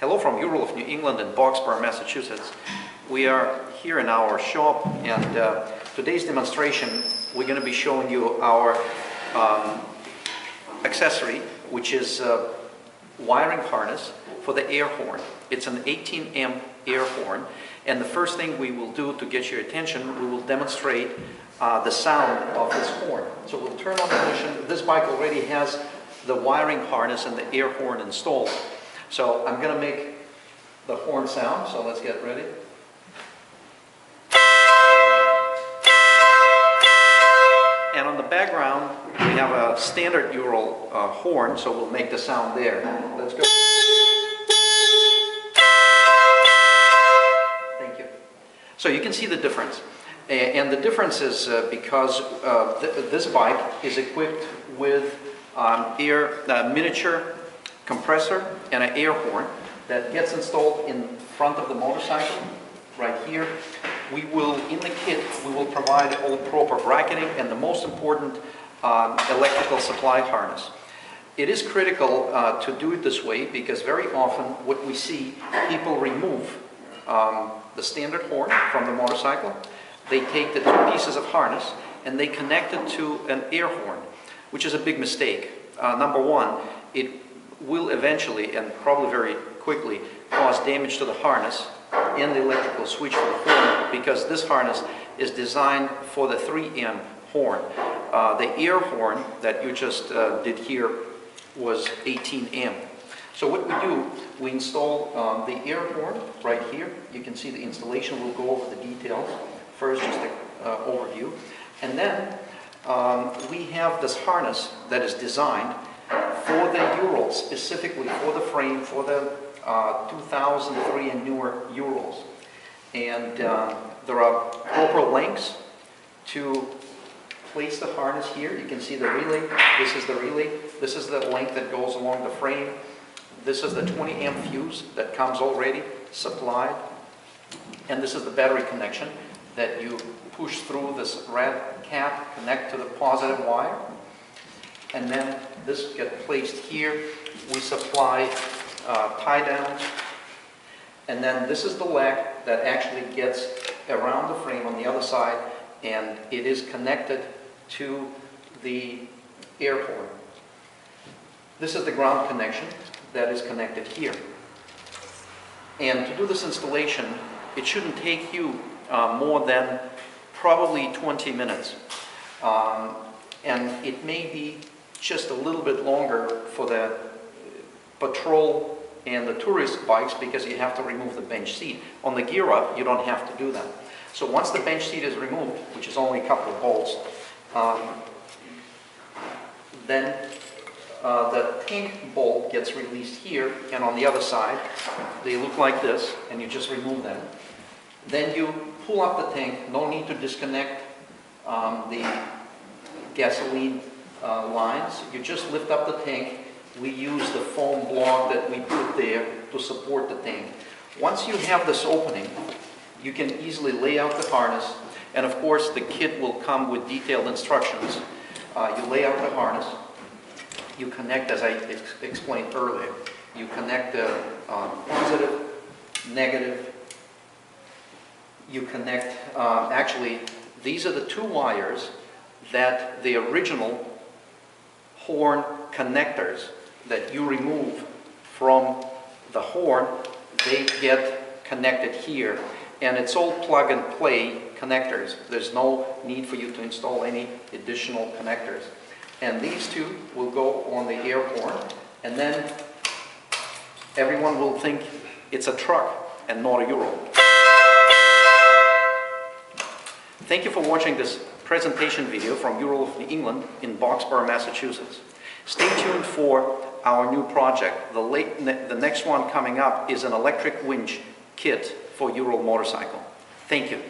Hello from Ural of New England in Boxborough, Massachusetts. We are here in our shop, and today's demonstration we're going to be showing you our accessory, which is a wiring harness for the air horn. It's an 18 amp air horn, and the first thing we will do to get your attention, we will demonstrate the sound of this horn. So we'll turn on the ignition. This bike already has the wiring harness and the air horn installed. So I'm going to make the horn sound, so let's get ready. And on the background, we have a standard Ural horn, so we'll make the sound there. Let's go. Thank you. So you can see the difference. And the difference is because this bike is equipped with miniature compressor and an air horn that gets installed in front of the motorcycle right here. We will, in the kit, we will provide all proper bracketing and the most important electrical supply harness. It is critical to do it this way because very often what we see, people remove the standard horn from the motorcycle. They take the two pieces of harness and they connect it to an air horn, which is a big mistake. Number one, it will eventually, and probably very quickly, cause damage to the harness and the electrical switch for the horn, because this harness is designed for the 3 amp horn. The air horn that you just did here was 18 amp. So what we do, we install the air horn right here. You can see the installation. We'll go over the details. First, just an overview. And then we have this harness that is designed for the Urals, specifically for the frame, for the 2003 and newer Urals. And there are proper lengths to place the harness here. You can see the relay. This is the relay. This is the length that goes along the frame. This is the 20 amp fuse that comes already supplied. And this is the battery connection that you push through this red cap, connect to the positive wire. And then this gets placed here. We supply tie downs. And then this is the leg that actually gets around the frame on the other side, and it is connected to the air horn. This is the ground connection that is connected here. And to do this installation, it shouldn't take you more than probably 20 minutes. And it may be just a little bit longer for the patrol and the tourist bikes because you have to remove the bench seat. On the gear up, you don't have to do that. So once the bench seat is removed, which is only a couple of bolts, then the tank bolt gets released here, and on the other side, they look like this, and you just remove them. Then you pull up the tank. No need to disconnect the gasoline lines. You just lift up the tank. We use the foam block that we put there to support the tank. Once you have this opening, you can easily lay out the harness, and of course the kit will come with detailed instructions. You lay out the harness, you connect, as I explained earlier, you connect the positive, negative, you connect, actually these are the two wires that the original horn connectors that you remove from the horn, they get connected here, and it's all plug and play connectors. There's no need for you to install any additional connectors. And these two will go on the air horn, and then everyone will think it's a truck and not a Ural. Thank you for watching this presentation video from Ural of New England in Boxborough, Massachusetts. Stay tuned for our new project. The next one coming up is an electric winch kit for Ural motorcycle. Thank you.